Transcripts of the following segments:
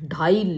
2.5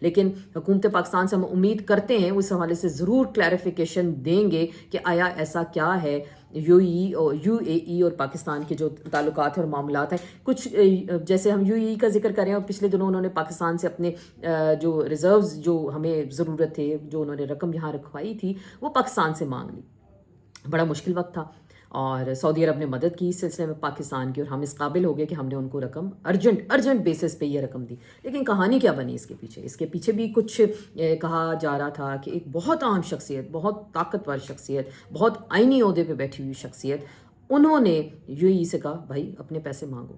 لیکن حکومت پاکستان سے ہم امید کرتے ہیں وہ اس حوالے سے ضرور کلیریفیکیشن دیں گے کہ آیا ایسا کیا ہے یو اے ای اور پاکستان کے جو تعلقات اور معاملات ہیں. کچھ جیسے ہم یو اے ای کا ذکر کریں اور پچھلے دنوں انہوں نے پاکستان سے اپنے جو ریزروز جو ہمیں ضرورت تھے, جو انہوں نے رقم یہاں رکھوائی تھی, وہ پاکستان سے مانگ لی. بڑا مشکل وقت تھا اور سعودی عرب نے مدد کی اس سلسلے میں پاکستان کی, اور ہم اس قابل ہو گئے کہ ہم نے ان کو رقم ارجنٹ بیسس پہ یہ رقم دی. لیکن کہانی کیا بنی اس کے پیچھے بھی کچھ کہا جا رہا تھا کہ ایک بہت اہم شخصیت, بہت طاقتور شخصیت, بہت آئینی عہدے پہ بیٹھی ہوئی شخصیت, انہوں نے یو اے ای سے کہا بھائی اپنے پیسے مانگو.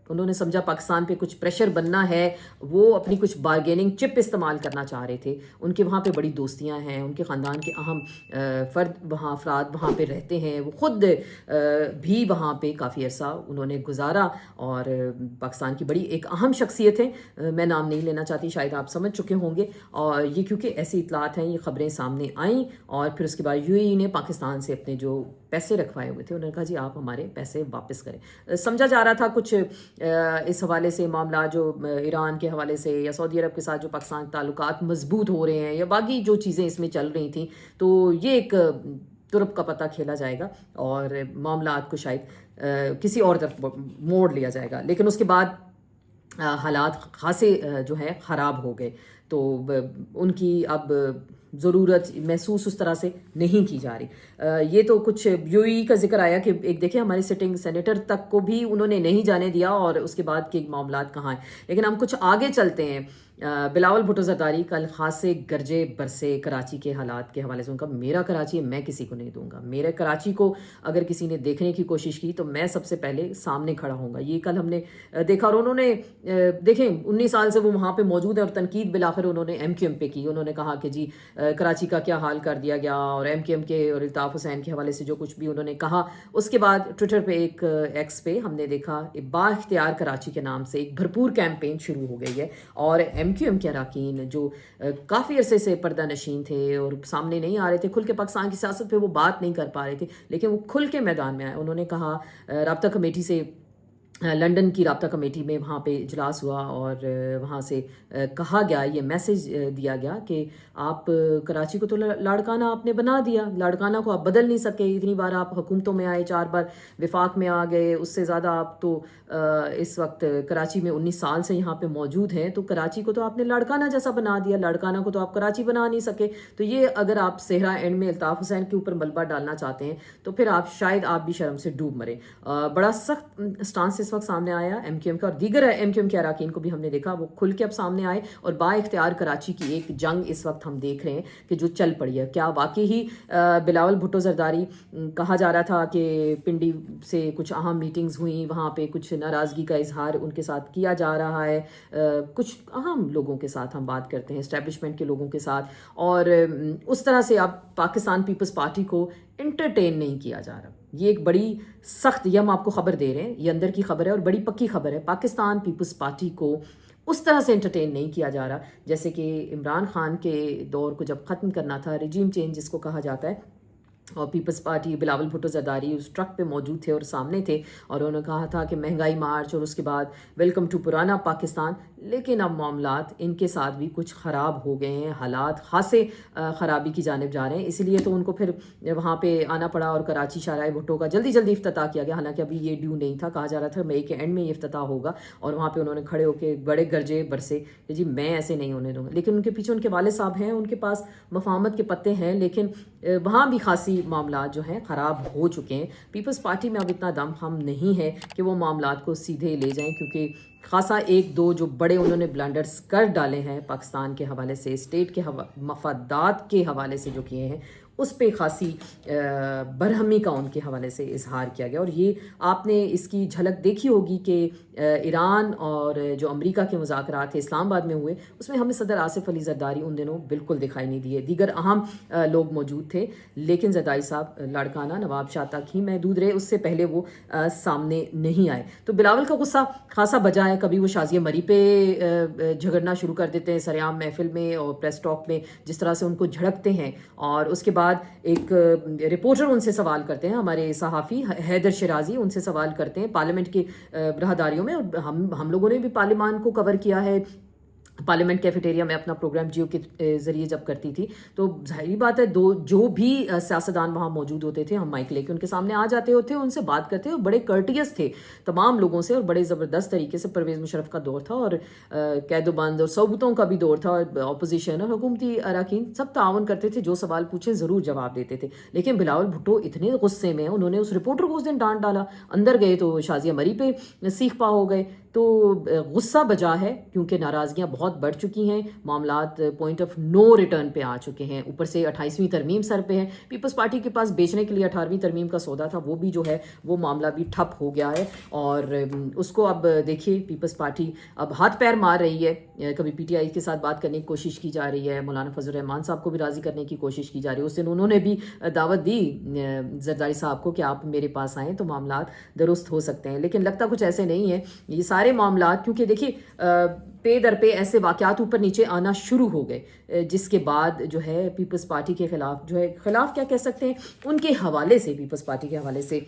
انہوں نے سمجھا پاکستان پہ کچھ پریشر بننا ہے, وہ اپنی کچھ بارگیننگ چپ استعمال کرنا چاہ رہے تھے. ان کے وہاں پہ بڑی دوستیاں ہیں, ان کے خاندان کے اہم افراد وہاں پہ رہتے ہیں, وہ خود بھی وہاں پہ کافی عرصہ انہوں نے گزارا, اور پاکستان کی بڑی ایک اہم شخصیت ہے. میں نام نہیں لینا چاہتی, شاید آپ سمجھ چکے ہوں گے. اور یہ کیونکہ ایسی اطلاعات ہیں, یہ خبریں سامنے آئیں, اور پھر اس کے بعد یو اے ای نے پاکستان سے اپنے جو پیسے رکھوائے ہوئے تھے انہوں نے کہا جی آپ ہمارے پیسے واپس کریں. سمجھا جا رہا تھا کچھ اس حوالے سے معاملات جو ایران کے حوالے سے یا سعودی عرب کے ساتھ جو پاکستان تعلقات مضبوط ہو رہے ہیں یا باقی جو چیزیں اس میں چل رہی تھیں, تو یہ ایک ترپ کا پتہ کھیلا جائے گا اور معاملات کو شاید کسی اور طرف موڑ لیا جائے گا. لیکن اس کے بعد حالات خاصے جو ہے خراب ہو گئے, تو ان کی اب ضرورت محسوس اس طرح سے نہیں کی جا رہی. یہ تو کچھ یو اے ای کا ذکر آیا کہ ایک دیکھیں ہمارے سٹنگ سینیٹر تک کو بھی انہوں نے نہیں جانے دیا, اور اس کے بعد کے معاملات کہاں ہیں. لیکن ہم کچھ آگے چلتے ہیں. بلاول بھٹو زرداری کل خاصے گرجے برسے کراچی کے حالات کے حوالے سے. ان کا میرا کراچی میں کسی کو نہیں دوں گا, میرے کراچی کو اگر کسی نے دیکھنے کی کوشش کی تو میں سب سے پہلے سامنے کھڑا ہوں گا. یہ کل ہم نے دیکھا, اور انہوں نے دیکھیں 19 سال سے وہ وہاں پہ موجود ہے, اور تنقید بالآخر انہوں نے ایم کیو ایم پہ کی. انہوں نے کہا کہ جی کراچی کا کیا حال کر دیا گیا, اور ایم کیو ایم کے اور الطاف حسین کے حوالے سے جو کچھ بھی انہوں نے کہا. اس کے بعد ٹویٹر پہ ایک ایکس پہ ہم نے دیکھا با اختیار کراچی کے نام سے ایک بھرپور کیمپین شروع ہو گئی ہے, اور ایم کیو ایم کے اراکین جو کافی عرصے سے پردہ نشین تھے اور سامنے نہیں آ رہے تھے, کھل کے پاکستان کی سیاست پہ وہ بات نہیں کر پا رہے تھے, لیکن وہ کھل کے میدان میں آئے. انہوں نے کہا رابطہ کمیٹی سے, لنڈن کی رابطہ کمیٹی میں وہاں پہ اجلاس ہوا, اور وہاں سے کہا گیا, یہ میسج دیا گیا کہ آپ کراچی کو تو لاڑکانہ آپ نے بنا دیا, لاڑکانہ کو آپ بدل نہیں سکے. اتنی بار آپ حکومتوں میں آئے, 4 بار وفاق میں آ گئے, اس سے زیادہ آپ تو اس وقت کراچی میں 19 سال سے یہاں پہ موجود ہیں, تو کراچی کو تو آپ نے لاڑکانہ جیسا بنا دیا, لاڑکانہ کو تو آپ کراچی بنا نہیں سکے. تو یہ اگر آپ صحرا اینڈ میں الطاف حسین کے اوپر ملبہ ڈالنا چاہتے ہیں تو پھر آپ شاید آپ بھی شرم سے ڈوب مریں. بڑا سخت اسٹانس اس وقت سامنے آیا ایم کیو ایم کا, اور دیگر ایم کیو ایم کے اراکین کو بھی ہم نے دیکھا وہ کھل کے اب سامنے آئے, اور با اختیار کراچی کی ایک جنگ اس وقت ہم دیکھ رہے ہیں کہ جو چل پڑی ہے. کیا واقعی ہی بلاول بھٹو زرداری, کہا جا رہا تھا کہ پنڈی سے کچھ اہم میٹنگز ہوئیں, وہاں پہ کچھ ناراضگی کا اظہار ان کے ساتھ کیا جا رہا ہے, کچھ اہم لوگوں کے ساتھ ہم بات کرتے ہیں, اسٹیبلشمنٹ کے لوگوں کے ساتھ, اور اس طرح سے اب پاکستان پیپلز پارٹی کو انٹرٹین نہیں کیا جا رہا. یہ ایک بڑی سخت, یہ ہم آپ کو خبر دے رہے ہیں, یہ اندر کی خبر ہے اور بڑی پکی خبر ہے. پاکستان پیپلز پارٹی کو اس طرح سے انٹرٹین نہیں کیا جا رہا جیسے کہ عمران خان کے دور کو جب ختم کرنا تھا, ریجیم چینج جس کو کہا جاتا ہے, اور پیپلز پارٹی بلاول بھٹو زرداری اس ٹرک پہ موجود تھے اور سامنے تھے, اور انہوں نے کہا تھا کہ مہنگائی مارچ اور اس کے بعد ویلکم ٹو پرانا پاکستان. لیکن اب معاملات ان کے ساتھ بھی کچھ خراب ہو گئے ہیں, حالات خاصے خرابی کی جانب جا رہے ہیں. اسی لیے تو ان کو پھر وہاں پہ آنا پڑا, اور کراچی شاہراہ بھٹو کا جلدی افتتاح کیا گیا, حالانکہ ابھی یہ ڈیو نہیں تھا, کہا جا رہا تھا مئی کے اینڈ میں یہ افتتاح ہوگا. اور وہاں پہ انہوں نے کھڑے ہو کے بڑے گرجے برسے کہ جی میں ایسے نہیں ہونے دوں گا. لیکن ان کے پیچھے ان کے والد صاحب ہیں, ان کے پاس مفاہمت کے پتے ہیں, لیکن وہاں بھی خاصی معاملات جو ہیں خراب ہو چکے ہیں. پیپلز پارٹی میں اب اتنا دم خم نہیں ہے کہ وہ معاملات کو سیدھے لے جائیں, کیونکہ خاصا 1-2 جو بڑے انہوں نے بلنڈرز کر ڈالے ہیں پاکستان کے حوالے سے, اسٹیٹ کے مفادات کے حوالے سے جو کیے ہیں, اس پہ خاصی برہمی کا ان کے حوالے سے اظہار کیا گیا. اور یہ آپ نے اس کی جھلک دیکھی ہوگی کہ ایران اور جو امریکہ کے مذاکرات تھے اسلام آباد میں ہوئے, اس میں ہمیں صدر آصف علی زرداری ان دنوں بالکل دکھائی نہیں دیے, دیگر اہم لوگ موجود تھے, لیکن زرداری صاحب لاڑکانہ نواب شاہ تک ہی محدود رہے, اس سے پہلے وہ سامنے نہیں آئے. تو بلاول کا غصہ خاصا بجا ہے. کبھی وہ شازیہ مری پہ جھگڑنا شروع کر دیتے ہیں سریعام محفل میں اور پریس ٹاک میں, جس طرح سے ان کو جھڑکتے ہیں, اور اس کے بعد ایک رپورٹر ان سے سوال کرتے ہیں, ہمارے صحافی حیدر شیرازی ان سے سوال کرتے ہیں پارلیمنٹ کی راہداریوں میں, اور ہم لوگوں نے بھی پارلیمان کو کور کیا ہے پارلیمنٹ کیفیٹیریا میں اپنا پروگرام جیو کے ذریعے جب کرتی تھی تو ظاہری بات ہے جو بھی سیاستدان وہاں موجود ہوتے تھے ہم مائک لے کے ان کے سامنے آ جاتے ہوتے ان سے بات کرتے اور بڑے کرٹیس تھے تمام لوگوں سے اور بڑے زبردست طریقے سے. پرویز مشرف کا دور تھا اور قید و بند اور صوبتوں کا بھی دور تھا اور اپوزیشن اور حکومتی اراکین سب تعاون کرتے تھے, جو سوال پوچھے ضرور جواب دیتے تھے. لیکن بلاول بھٹو اتنے غصے میں انہوں نے اس رپورٹر کو اس دن ڈانٹ ڈالا, اندر گئے تو شازیہ مری پہ سیخ پا ہو گئے. تو غصہ بجا ہے کیونکہ ناراضگیاں بہت بڑھ چکی ہیں, معاملات پوائنٹ آف نو ریٹرن پہ آ چکے ہیں. اوپر سے 28ویں ترمیم سر پہ ہے, پیپلز پارٹی کے پاس بیچنے کے لیے 18ویں ترمیم کا سودا تھا, وہ بھی جو ہے وہ معاملہ بھی ٹھپ ہو گیا ہے. اور اس کو اب دیکھیے پیپلز پارٹی اب ہاتھ پیر مار رہی ہے. کبھی پی ٹی آئی کے ساتھ بات کرنے کی کوشش کی جا رہی ہے, مولانا فضل الرحمان صاحب کو بھی راضی کرنے کی کوشش کی جا رہی ہے. اس دن انہوں نے بھی دعوت دی زرداری صاحب کو کہ آپ میرے پاس آئیں تو معاملات درست ہو سکتے ہیں, لیکن لگتا کچھ ایسے نہیں ہے. یہ سارے معاملات کیونکہ دیکھیے پے در پہ ایسے واقعات اوپر نیچے آنا شروع ہو گئے, جس کے بعد جو ہے پیپلز پارٹی کے خلاف جو ہے خلاف کیا کہہ سکتے ہیں, ان کے حوالے سے پیپلز پارٹی کے حوالے سے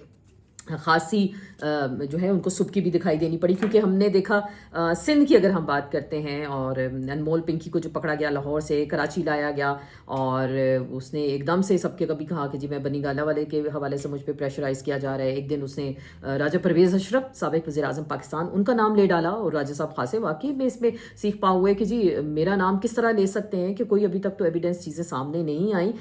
خاصی جو ہے ان کو سبکی بھی دکھائی دینی پڑی. کیونکہ ہم نے دیکھا سندھ کی اگر ہم بات کرتے ہیں اور انمول پنکی کو جو پکڑا گیا لاہور سے کراچی لایا گیا اور اس نے ایک دم سے سب کے کبھی کہا کہ جی میں بنی گالا والے کے حوالے سے مجھ پہ پریشرائز کیا جا رہا ہے. ایک دن اس نے راجہ پرویز اشرف سابق وزیر اعظم پاکستان ان کا نام لے ڈالا اور راجہ صاحب خاصے واقعی میں اس میں سیکھ پا ہوئے کہ جی میرا نام کس طرح لے سکتے ہیں, کہ کوئی ابھی تک تو ایویڈنس چیزیں سامنے نہیں آئیں,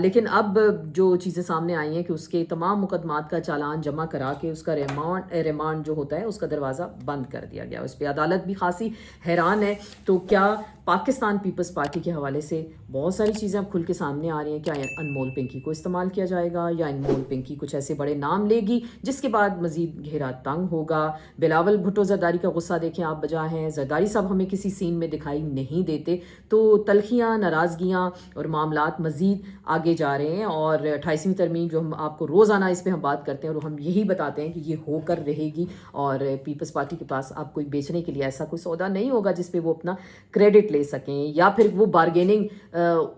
لیکن اب جو چیزیں سامنے آئی ہیں کہ اس کے تمام مقدمات کا چالان جمع کرا کے اس کا ریمانڈ جو ہوتا ہے اس کا دروازہ بند کر دیا گیا. اس پہ عدالت بھی خاصی حیران ہے. تو کیا پاکستان پیپلز پارٹی کے حوالے سے بہت ساری چیزیں اب کھل کے سامنے آ رہی ہیں, کیا انمول پنکی کو استعمال کیا جائے گا یا انمول پنکی کچھ ایسے بڑے نام لے گی جس کے بعد مزید گھیرا تنگ ہوگا. بلاول بھٹو زرداری کا غصہ دیکھیں آپ بجا ہیں, زرداری صاحب ہمیں کسی سین میں دکھائی نہیں دیتے. تو تلخیاں ناراضگیاں اور معاملات مزید آگے جا رہے ہیں اور 28ویں ترمیم جو ہم آپ کو روزانہ اس پہ ہم بات کرتے ہیں اور ہم یہی بتاتے ہیں کہ یہ ہو کر رہے گی اور پیپلز پارٹی کے پاس اب کوئی بیچنے کے لیے ایسا کوئی سودا نہیں ہوگا جس پہ وہ اپنا کریڈٹ لے سکیں, یا پھر وہ بارگیننگ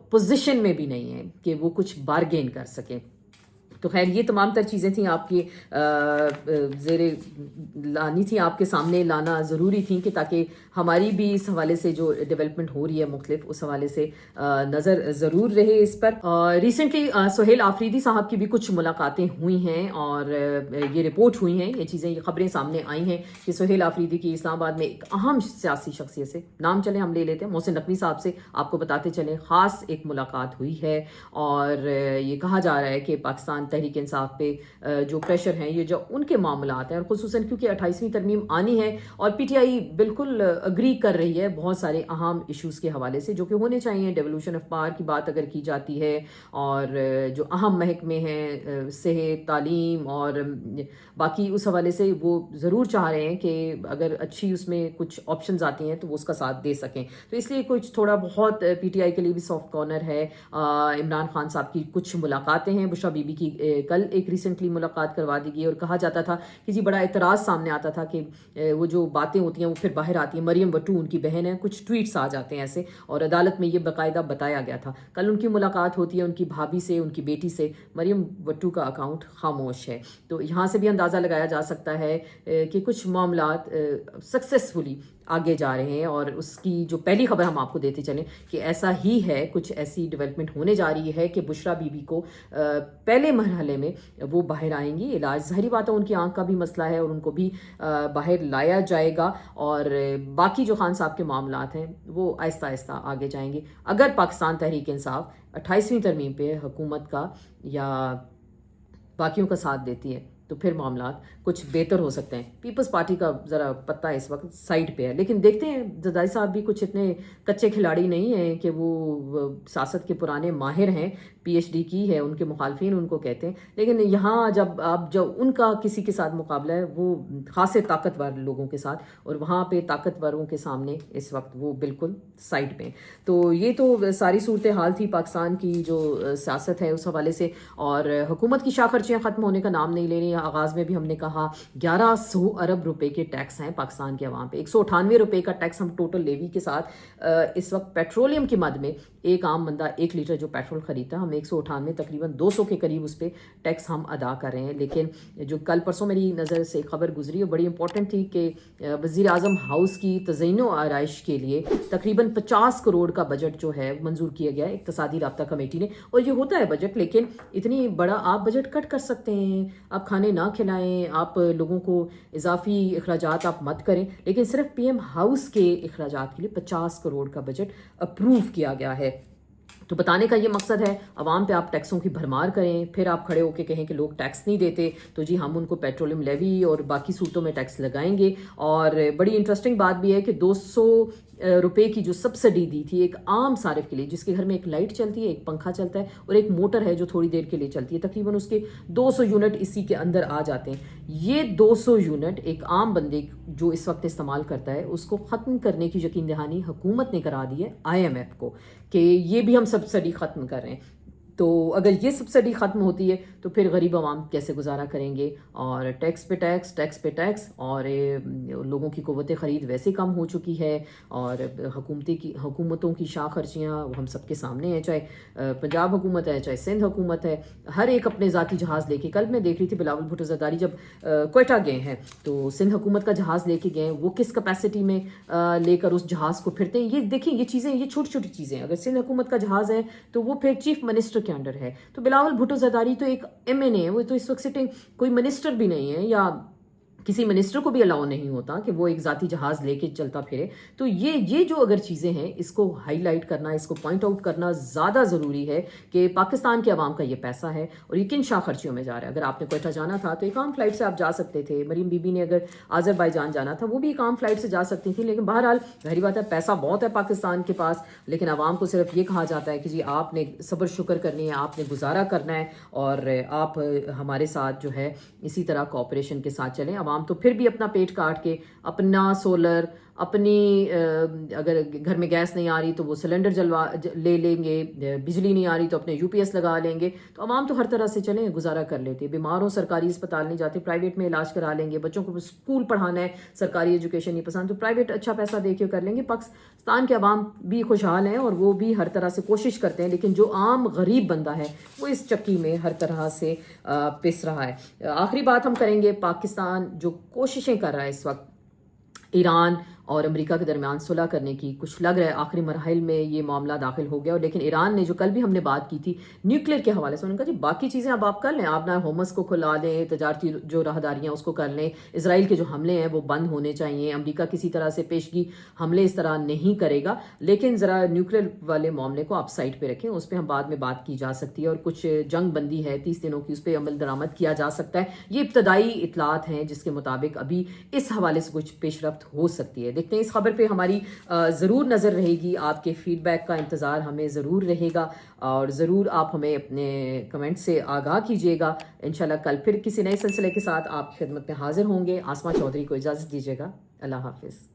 پوزیشن میں بھی نہیں ہے کہ وہ کچھ بارگین کر سکیں. تو خیر یہ تمام تر چیزیں تھیں آپ کی زیر لانی تھیں, آپ کے سامنے لانا ضروری تھیں کہ تاکہ ہماری بھی اس حوالے سے جو ڈیولپمنٹ ہو رہی ہے مختلف اس حوالے سے نظر ضرور رہے اس پر. ریسنٹلی سہیل آفریدی صاحب کی بھی کچھ ملاقاتیں ہوئی ہیں اور یہ رپورٹ ہوئی ہیں, یہ چیزیں یہ خبریں سامنے آئی ہیں کہ سہیل آفریدی کی اسلام آباد میں ایک اہم سیاسی شخصیت سے, نام چلیں ہم لے لیتے ہیں, محسن نقوی صاحب سے آپ کو بتاتے چلیں خاص ایک ملاقات ہوئی ہے. اور یہ کہا جا رہا ہے کہ پاکستان تحریک انصاف پہ جو پریشر ہیں یہ جو ان کے معاملات ہیں, اور خصوصاً کیونکہ 28ویں ترمیم آنی ہے اور پی ٹی آئی بالکل اگری کر رہی ہے بہت سارے اہم ایشوز کے حوالے سے جو کہ ہونے چاہیے. ڈیولوشن آف پاور کی بات اگر کی جاتی ہے اور جو اہم محکمے ہیں صحت تعلیم اور باقی اس حوالے سے وہ ضرور چاہ رہے ہیں کہ اگر اچھی اس میں کچھ آپشنز آتی ہیں تو وہ اس کا ساتھ دے سکیں. تو اس لیے کچھ تھوڑا بہت پی ٹی آئی کے لیے بھی سافٹ کارنر ہے. عمران خان صاحب کی کچھ ملاقاتیں ہیں, بشرا بی بی کی کل ایک ریسنٹلی ملاقات کروا دی گئی اور کہا جاتا تھا کہ جی بڑا اعتراض سامنے آتا تھا کہ وہ جو باتیں ہوتی ہیں وہ پھر باہر آتی ہیں. مریم وٹو ان کی بہن ہے, کچھ ٹویٹس آ جاتے ہیں ایسے اور عدالت میں یہ باقاعدہ بتایا گیا تھا. کل ان کی ملاقات ہوتی ہے ان کی بھابھی سے, ان کی بیٹی سے. مریم وٹو کا اکاؤنٹ خاموش ہے. تو یہاں سے بھی اندازہ لگایا جا سکتا ہے کہ کچھ معاملات سکسیسفلی آگے جا رہے ہیں. اور اس کی جو پہلی خبر ہم آپ کو دیتے چلیں کہ ایسا ہی ہے, کچھ ایسی ڈیولپمنٹ ہونے جا رہی ہے کہ بشرا بی بی کو پہلے مرحلے میں وہ باہر آئیں گی. علاج ظاہری بات ہے ان کی آنکھ کا بھی مسئلہ ہے اور ان کو بھی باہر لایا جائے گا, اور باقی جو خان صاحب کے معاملات ہیں وہ آہستہ آہستہ آگے جائیں گے. اگر پاکستان تحریک انصاف 28ویں ترمیم پہ حکومت کا یا باقیوں کا ساتھ دیتی ہے تو پھر معاملات کچھ بہتر ہو سکتے ہیں. پیپلز پارٹی کا ذرا پتہ اس وقت سائڈ پہ ہے, لیکن دیکھتے ہیں زرداری صاحب بھی کچھ اتنے کچے کھلاڑی نہیں ہیں کہ وہ سیاست کے پرانے ماہر ہیں, پی ایچ ڈی کی ہے, ان کے مخالفین ان کو کہتے ہیں. لیکن یہاں جب آپ جو ان کا کسی کے ساتھ مقابلہ ہے وہ خاصے طاقتور لوگوں کے ساتھ, اور وہاں پہ طاقتوروں کے سامنے اس وقت وہ بالکل سائڈ پہ. تو یہ تو ساری صورتحال تھی پاکستان کی جو سیاست ہے اس حوالے سے. اور حکومت کی شاہ خرچیاں ختم ہونے کا نام نہیں لے رہی. آغاز میں بھی ہم نے کہا 1100 ارب روپے کے ٹیکس ہیں پاکستان کے عوام پہ. 198 روپے کا ٹیکس ہم ٹوٹل لیوی کے ساتھ اس وقت پیٹرولیم کی مد میں ایک عام بندہ 1 لیٹر جو پیٹرول خریدتا ہے ہم 198 تقریباً 200 کے قریب اس پہ ٹیکس ہم ادا کر رہے ہیں. لیکن جو کل پرسوں میری نظر سے خبر گزری اور بڑی امپورٹنٹ تھی کہ وزیر اعظم ہاؤس کی تزئین و آرائش کے لیے تقریباً 50 کروڑ کا بجٹ جو ہے منظور کیا گیا ہے اقتصادی رابطہ کمیٹی نے. اور یہ ہوتا ہے بجٹ، لیکن اتنی بڑا آپ بجٹ کٹ کر سکتے ہیں، آپ کھانے نہ کھلائیں، آپ لوگوں کو اضافی اخراجات آپ مت کریں، لیکن صرف پی ایم ہاؤس کے اخراجات کے لیے 50 کروڑ کا بجٹ اپروو کیا گیا ہے. تو بتانے کا یہ مقصد ہے عوام پہ آپ ٹیکسوں کی بھرمار کریں، پھر آپ کھڑے ہو کے کہیں کہ لوگ ٹیکس نہیں دیتے تو جی ہم ان کو پیٹرولیم لیوی اور باقی صورتوں میں ٹیکس لگائیں گے. اور بڑی انٹرسٹنگ بات بھی ہے کہ 200 روپے کی جو سبسڈی دی تھی ایک عام صارف کے لیے جس کے گھر میں ایک لائٹ چلتی ہے، ایک پنکھا چلتا ہے اور ایک موٹر ہے جو تھوڑی دیر کے لیے چلتی ہے، تقریباً اس کے 200 یونٹ اسی کے اندر آ جاتے ہیں. یہ 200 یونٹ ایک عام بندے جو اس وقت استعمال کرتا ہے اس کو ختم کرنے کی یقین دہانی حکومت نے کرا دی ہے IMF کو کہ یہ بھی ہم سبسڈی ختم کر رہے ہیں. تو اگر یہ سبسڈی ختم ہوتی ہے تو پھر غریب عوام کیسے گزارا کریں گے؟ اور ٹیکس پہ ٹیکس، ٹیکس پہ ٹیکس، اور لوگوں کی قوت خرید ویسے کم ہو چکی ہے اور حکومتوں کی شاہ خرچیاں ہم سب کے سامنے ہیں، چاہے پنجاب حکومت ہے چاہے سندھ حکومت ہے، ہر ایک اپنے ذاتی جہاز لے کے. کل میں دیکھ رہی تھی بلاول بھٹو زرداری جب کوئٹہ گئے ہیں تو سندھ حکومت کا جہاز لے کے گئے، وہ کس کیپیسٹی میں لے کر اس جہاز کو پھرتے ہیں. یہ دیکھیں یہ چیزیں، یہ چھوٹی چھوٹی چیزیں ہیں. اگر سندھ حکومت کا جہاز ہے تو وہ پھر چیف منسٹر کے انڈر ہے. تو بلاول بھٹو زرداری تو ایک MNA ہے، وہ تو اس وقت سٹنگ کوئی منسٹر بھی نہیں ہے، یا کسی منسٹر کو بھی الاؤ نہیں ہوتا کہ وہ ایک ذاتی جہاز لے کے چلتا پھرے. تو یہ جو اگر چیزیں ہیں اس کو ہائی لائٹ کرنا، اس کو پوائنٹ آؤٹ کرنا زیادہ ضروری ہے کہ پاکستان کے عوام کا یہ پیسہ ہے اور یہ کن شاہ خرچیوں میں جا رہا ہے. اگر آپ نے کوئٹہ جانا تھا تو ایک عام فلائٹ سے آپ جا سکتے تھے. مریم بی بی نے اگر آذربائیجان جانا تھا وہ بھی ایک عام فلائٹ سے جا سکتی تھی. لیکن بہرحال ظاہری بات ہے پیسہ بہت ہے پاکستان کے پاس، لیکن عوام کو صرف یہ کہا جاتا ہے کہ جی آپ نے صبر شکر کرنی ہے، آپ نے گزارا کرنا ہے اور آپ ہمارے ساتھ جو ہے اسی طرح کوآپریشن کے ساتھ چلیں. عوام تو پھر بھی اپنا پیٹ کاٹ کے اپنا سولر، اپنی اگر گھر میں گیس نہیں آ رہی تو وہ سلنڈر لے لیں گے، بجلی نہیں آ رہی تو اپنے UPS لگا لیں گے. تو عوام تو ہر طرح سے چلیں گزارا کر لیتے. بیمار ہوں سرکاری اسپتال نہیں جاتے، پرائیویٹ میں علاج کرا لیں گے. بچوں کو اسکول پڑھانا ہے، سرکاری ایجوکیشن نہیں پسند تو پرائیویٹ اچھا پیسہ دے کے کر لیں گے. پاکستان کے عوام بھی خوشحال ہیں اور وہ بھی ہر طرح سے کوشش کرتے ہیں، لیکن جو عام غریب بندہ ہے وہ اس چکی میں ہر طرح سے پس رہا ہے. آخری بات ہم کریں گے، پاکستان جو کوششیں کر رہا ہے اس وقت ایران اور امریکہ کے درمیان صلح کرنے کی، کچھ لگ رہا ہے آخری مراحل میں یہ معاملہ داخل ہو گیا. اور لیکن ایران نے جو کل بھی ہم نے بات کی تھی نیوکلیر کے حوالے سے، انہوں نے کہا جی باقی چیزیں اب آپ کر لیں، آپ نہ ہومس کو کھلا دیں، تجارتی جو راہداریاں اس کو کر لیں، اسرائیل کے جو حملے ہیں وہ بند ہونے چاہیے، امریکہ کسی طرح سے پیشگی حملے اس طرح نہیں کرے گا، لیکن ذرا نیوکلیر والے معاملے کو آپ سائٹ پہ رکھیں، اس پہ ہم بعد میں بات کی جا سکتی ہے. اور کچھ جنگ بندی ہے 30 دنوں کی، اس پہ عمل درآمد کیا جا سکتا ہے. یہ ابتدائی اطلاعات ہیں جس کے مطابق ابھی اس حوالے سے کچھ پیش رفت ہو سکتی ہے. دیکھتے ہیں اس خبر پہ ہماری ضرور نظر رہے گی، آپ کے فیڈ بیک کا انتظار ہمیں ضرور رہے گا اور ضرور آپ ہمیں اپنے کمنٹ سے آگاہ کیجیے گا. انشاءاللہ کل پھر کسی نئے سلسلے کے ساتھ آپ کی خدمت میں حاضر ہوں گے. آسماں چودھری کو اجازت دیجیے گا. اللہ حافظ.